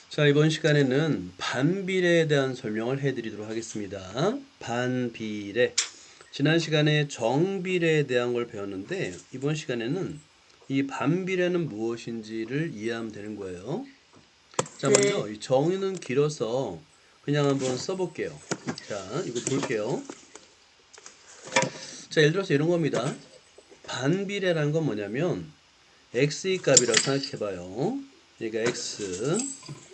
자, 이번 시간에는 반비례에 대한 설명을 해드리도록 하겠습니다. 반비례. 지난 시간에 정비례에 대한 걸 배웠는데, 이번 시간에는 이 반비례는 무엇인지를 이해하면 되는 거예요. 자, 네, 먼저 이 정의는 길어서 그냥 한번 써볼게요. 자, 이거 볼게요. 자, 예를 들어서 이런 겁니다. 반비례라는 건 뭐냐면, x의 값이라고 생각해봐요. 그러니까 x,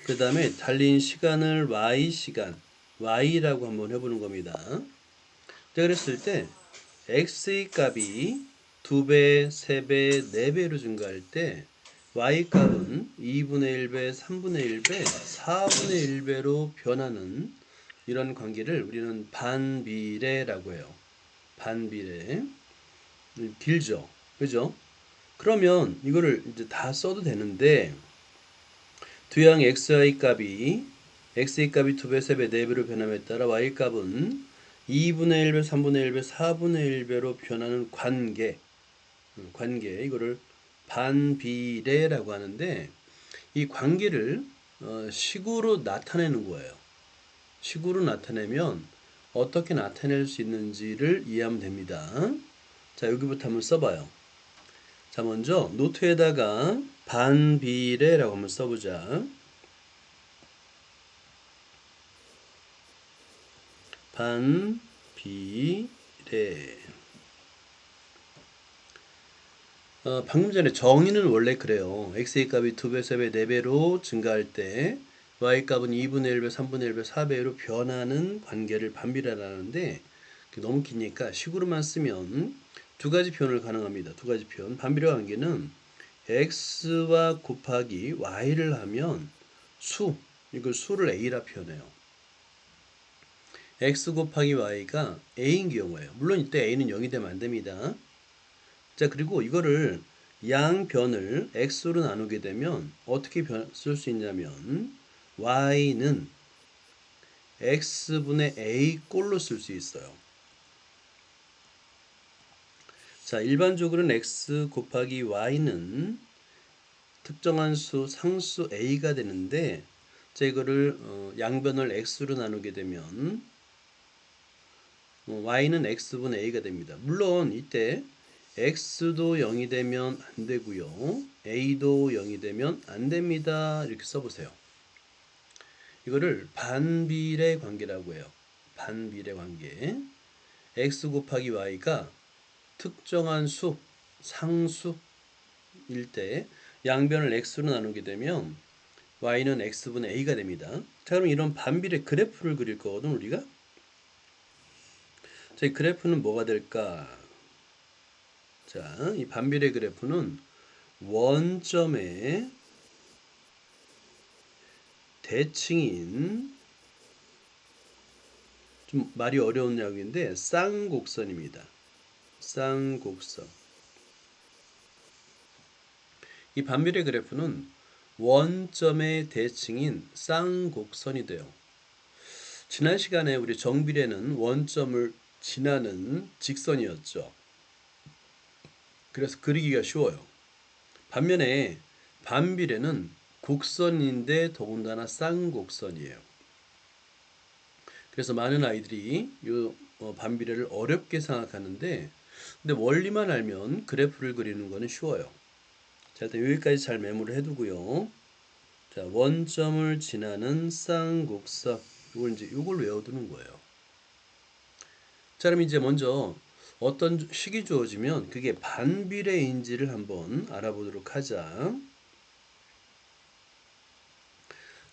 그 다음에 달린 시간을 y시간, y라고 한번 해보는 겁니다. 자, 그랬을 때 x의 값이 2배, 3배, 4배로 증가할 때 y 값은 2분의 1배, 3분의 1배, 4분의 1배로 변하는 이런 관계를 우리는 반비례라고 해요. 반비례. 길죠? 그죠? 그러면 이거를 이제 다 써도 되는데 두양 xi 값이 x의 값이 2배, 3배, 4배로 변함에 따라 y 값은 2분의 1배, 3분의 1배, 4분의 1배로 변하는 관계 이거를 반비례라고 하는데 이 관계를 식으로 나타내는 거예요. 식으로 나타내면 어떻게 나타낼 수 있는지를 이해하면 됩니다. 자, 여기부터 한번 써봐요. 자, 먼저 노트에다가 반비례라고 한번 써보자. 반비례. 방금 전에 정의는 원래 그래요. x의 값이 2배, 3배, 4배로 증가할 때 y 값은 2분의 1배, 3분의 1배, 4배로 변하는 관계를 반비례라는데 너무 기니까 식으로만 쓰면 두 가지 표현을 가능합니다. 두 가지 표현. 반비례 관계는 x와 곱하기 y를 하면 이걸 수를 a라 표현해요. x 곱하기 y가 a인 경우예요. 물론 이때 a는 0이 되면 안 됩니다. 자, 그리고 이거를 양변을 x로 나누게 되면 어떻게 쓸 수 있냐면 y는 x분의 a 꼴로 쓸 수 있어요. 자, 일반적으로는 x 곱하기 y는 특정한 수 상수 a가 되는데 자, 이거를 양변을 x로 나누게 되면 y는 x분의 a가 됩니다. 물론 이때 x도 0이 되면 안 되고요. a도 0이 되면 안 됩니다. 이렇게 써보세요. 이거를 반비례 관계라고 해요. 반비례 관계. x 곱하기 y가 특정한 수, 상수일 때 양변을 x로 나누게 되면 y는 x분의 a가 됩니다. 자, 그럼 이런 반비례 그래프를 그릴 거거든 우리가. 자, 이 그래프는 뭐가 될까? 자, 이 반비례 그래프는 원점의 대칭인 좀 말이 어려운 약인데 쌍곡선입니다. 쌍곡선. 이 반비례 그래프는 원점의 대칭인 쌍곡선이 돼요. 지난 시간에 우리 정비례는 원점을 지나는 직선이었죠. 그래서 그리기가 쉬워요. 반면에 반비례는 곡선인데 더군다나 쌍곡선이에요. 그래서 많은 아이들이 이 반비례를 어렵게 생각하는데 근데 원리만 알면 그래프를 그리는 거는 쉬워요. 자, 일단 여기까지 잘 메모를 해두고요. 자, 원점을 지나는 쌍곡선 이걸 외워두는 거예요. 자, 그럼 이제 먼저 어떤 식이 주어지면 그게 반비례인지를 한번 알아보도록 하자.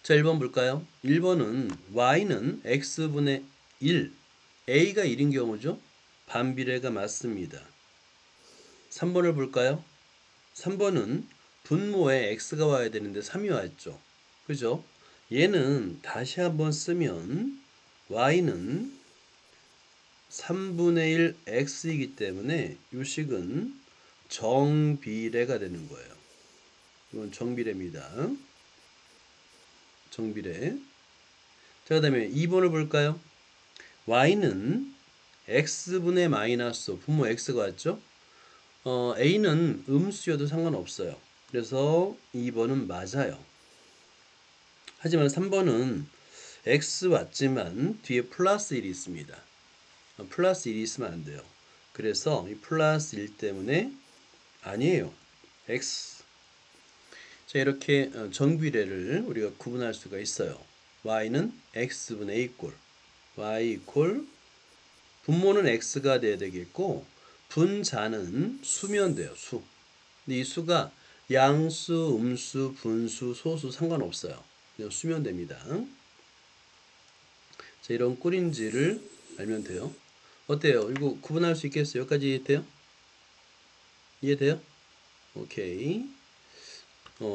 자, 1번 볼까요? 1번은 y는 x분의 1, a가 1인 경우죠. 반비례가 맞습니다. 3번을 볼까요? 3번은 분모에 x가 와야 되는데 3이 왔죠. 그죠? 얘는 다시 한번 쓰면 y는 3분의 1 x이기 때문에 이 식은 정비례가 되는 거예요. 이건 정비례입니다. 정비례. 자, 그 다음에 2번을 볼까요? y는 x분의 마이너스 분모 x가 왔죠? a는 음수여도 상관없어요. 그래서 2번은 맞아요. 하지만 3번은 x 왔지만 뒤에 플러스 1이 있습니다. 플러스 1이 있으면 안 돼요. 그래서 이 플러스 1 때문에 아니에요. x. 자, 이렇게 정비례를 우리가 구분할 수가 있어요. y는 x분의 a 꼴, y 이꼴 분모는 x가 돼야 되겠고 분자는 수면 돼요. 수. 근데 이 수가 양수, 음수, 분수, 소수 상관없어요. 그냥 수면 됩니다. 자, 이런 꼴인지를 알면 돼요. 어때요? 이거 구분할 수 있겠어요? 여기까지 이해돼요? 이해돼요? 오케이.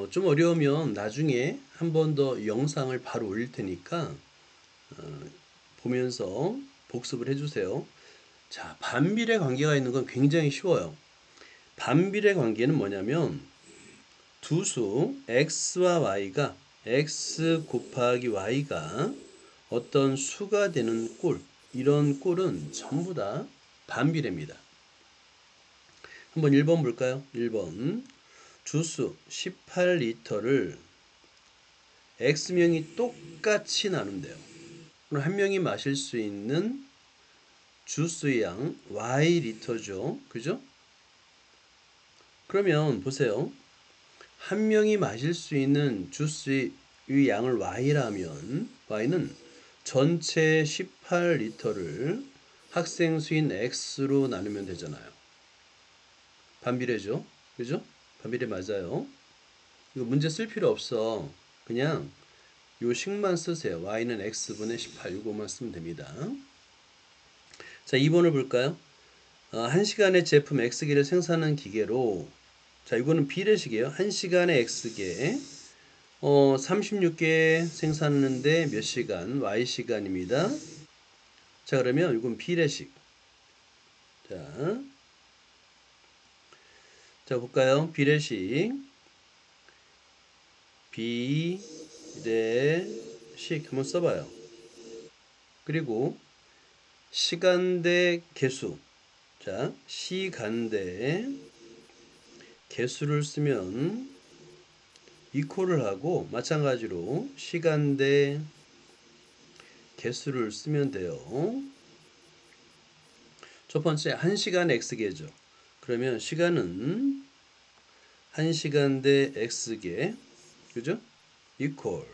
좀 어려우면 나중에 한 번 더 영상을 바로 올릴 테니까 보면서 복습을 해주세요. 자, 반비례 관계가 있는 건 굉장히 쉬워요. 반비례 관계는 뭐냐면 두 수 x와 y가 x 곱하기 y가 어떤 수가 되는 꼴, 이런 꼴은 전부 다 반비례입니다. 한번 1번 볼까요? 1번 주수 18리터를 x명이 똑같이 나눈대요. 그럼 한 명이 마실 수 있는 주스의 양 y리터죠. 그죠? 그러면 보세요. 한 명이 마실 수 있는 주스의 양을 y라면 y는 전체 18리터를 학생 수인 x로 나누면 되잖아요. 반비례죠. 그죠? 반비례 맞아요. 이거 문제 쓸 필요 없어. 그냥 요 식만 쓰세요. y는 x분의 18 이거만 쓰면 됩니다. 자, 2번을 볼까요? 1시간의 제품 x개를 생산하는 기계로, 자, 이거는 비례식이에요. 1시간에 x개 36개 생산하는데 몇 시간? y시간입니다. 자, 그러면 이건 비례식. 자, 자 볼까요? 비례식. 비례식 한번 써봐요. 그리고 시간대 개수. 자, 시간대 개수를 쓰면 이퀄을 하고 마찬가지로 시간대 개수를 쓰면 돼요. 첫 번째 1시간 x개죠. 그러면 시간은 1시간대 x개, 그죠? 이퀄.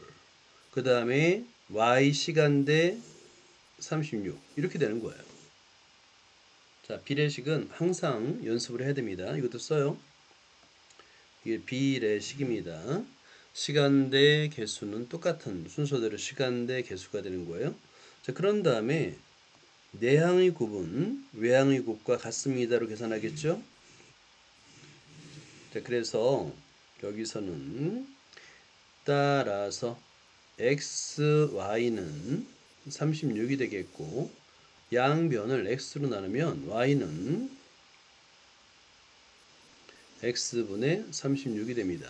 그 다음에 y시간대 36 이렇게 되는 거예요. 자, 비례식은 항상 연습을 해야 됩니다. 이것도 써요. 이게 비례식입니다. 시간대 개수는 똑같은 순서대로 시간대 개수가 되는 거예요. 자, 그런 다음에 내항의 곱은 외항의 곱과 같습니다로 계산하겠죠. 자, 그래서 여기서는 따라서 x, y는 36이 되겠고 양변을 x로 나누면 y는 x분의 36이 됩니다.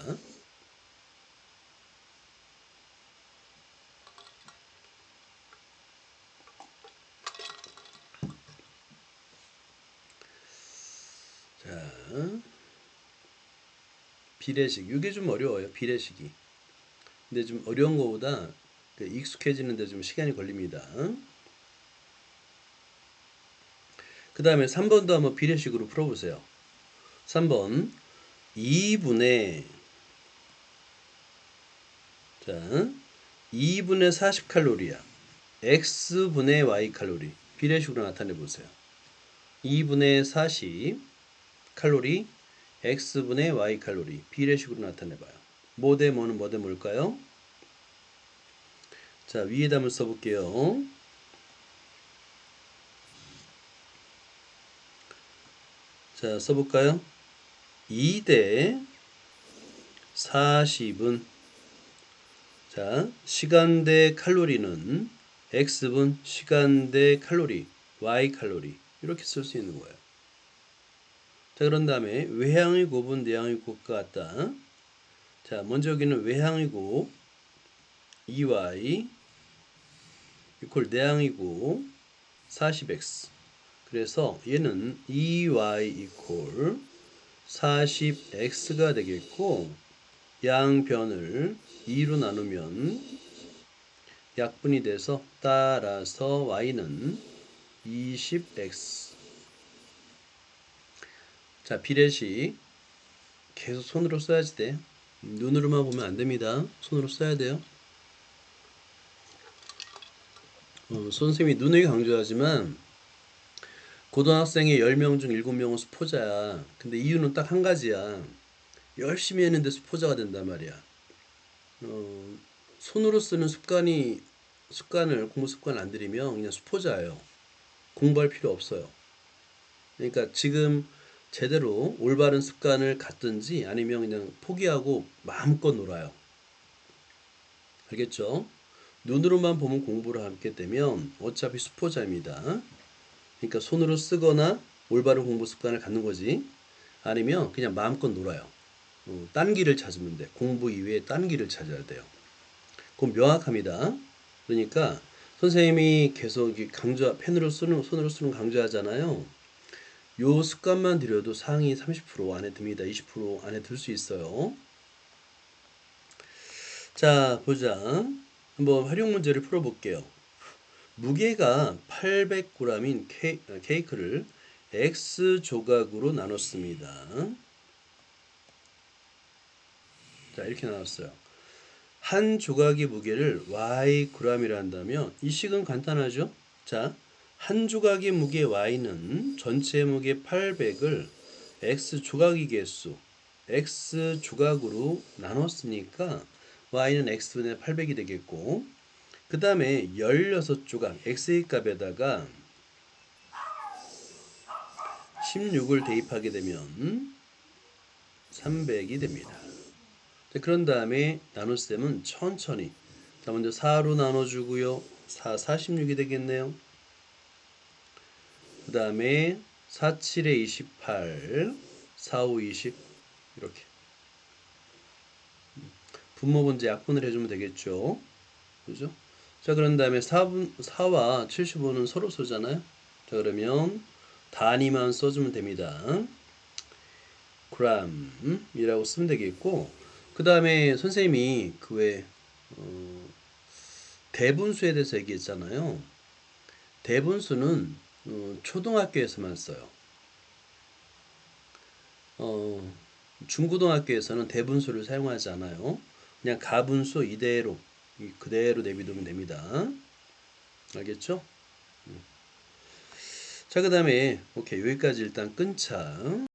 자, 비례식. 이게 좀 어려워요. 비례식이. 근데 좀 어려운 것보다 익숙해지는데 좀 시간이 걸립니다. 그 다음에 3번도 한번 비례식으로 풀어보세요. 3번 2분의 2분의 40칼로리야. x분의 y칼로리. 비례식으로 나타내 보세요. 2분의 40 칼로리 x분의 y칼로리. 비례식으로 나타내 봐요. 뭐 대 뭐는 뭐 대 뭘까요? 자, 위에다 한번 써볼게요. 자, 써볼까요? 2대 40은, 자, 시간대 칼로리는 x분 시간대 칼로리, y 칼로리 이렇게 쓸 수 있는 거예요. 자, 그런 다음에 외항의 곱은 내항의 곱과 같다. 자, 먼저 여기는 외항의 곱 2y 이퀄 내항의 곱 40x. 그래서 얘는 2y 이퀄 40x가 되겠고 양변을 2로 나누면 약분이 돼서 따라서 y는 20x. 자, 비례식 계속 손으로 써야지 돼. 눈으로만 보면 안 됩니다. 손으로 써야 돼요. 선생님이 눈을 강조하지만 고등학생의 10명 중 7명은 수포자야. 근데 이유는 딱 한 가지야. 열심히 했는데 수포자가 된단 말이야. 어, 손으로 쓰는 공부 습관을 안 들이면 그냥 수포자예요. 공부할 필요 없어요. 그러니까 지금 제대로 올바른 습관을 갖든지 아니면 그냥 포기하고 마음껏 놀아요. 알겠죠? 눈으로만 보면 공부를 하게 되면 어차피 수포자입니다. 그러니까 손으로 쓰거나 올바른 공부 습관을 갖는 거지. 아니면 그냥 마음껏 놀아요. 딴 길을 찾으면 돼. 공부 이외에 딴 길을 찾아야 돼요. 그건 명확합니다. 그러니까 선생님이 계속 손으로 쓰는 강조하잖아요. 요 습관만 들여도 상위 30% 안에 듭니다. 20% 안에 들 수 있어요. 자, 보자. 한번 활용 문제를 풀어볼게요. 무게가 800g인 케이크를 X 조각으로 나눴습니다. 자, 이렇게 나눴어요. 한 조각의 무게를 Yg이라 한다면 이 식은 간단하죠? 자, 한 조각의 무게 Y는 전체 무게 800을 X 조각의 개수 X 조각으로 나눴으니까 Y는 X분의 800이 되겠고 그 다음에 16조각 X의 값에다가 16을 대입하게 되면 300이 됩니다. 자, 그런 다음에 나눗셈은 천천히. 자, 먼저 4로 나눠주고요. 4, 46이 되겠네요. 그 다음에 4, 7에 28, 4, 5, 20 이렇게. 분모 문제 약분을 해주면 되겠죠. 그죠? 자, 그런 다음에 4와 75는 서로 쓰잖아요. 자, 그러면 단위만 써주면 됩니다. g이라고 쓰면 되겠고, 그 다음에 선생님이 대분수에 대해서 얘기했잖아요. 대분수는 초등학교에서만 써요. 중고등학교에서는 대분수를 사용하지 않아요. 그냥 가분수 이대로 그대로 내비두면 됩니다. 알겠죠? 자, 그 다음에 오케이, 여기까지 일단 끊자.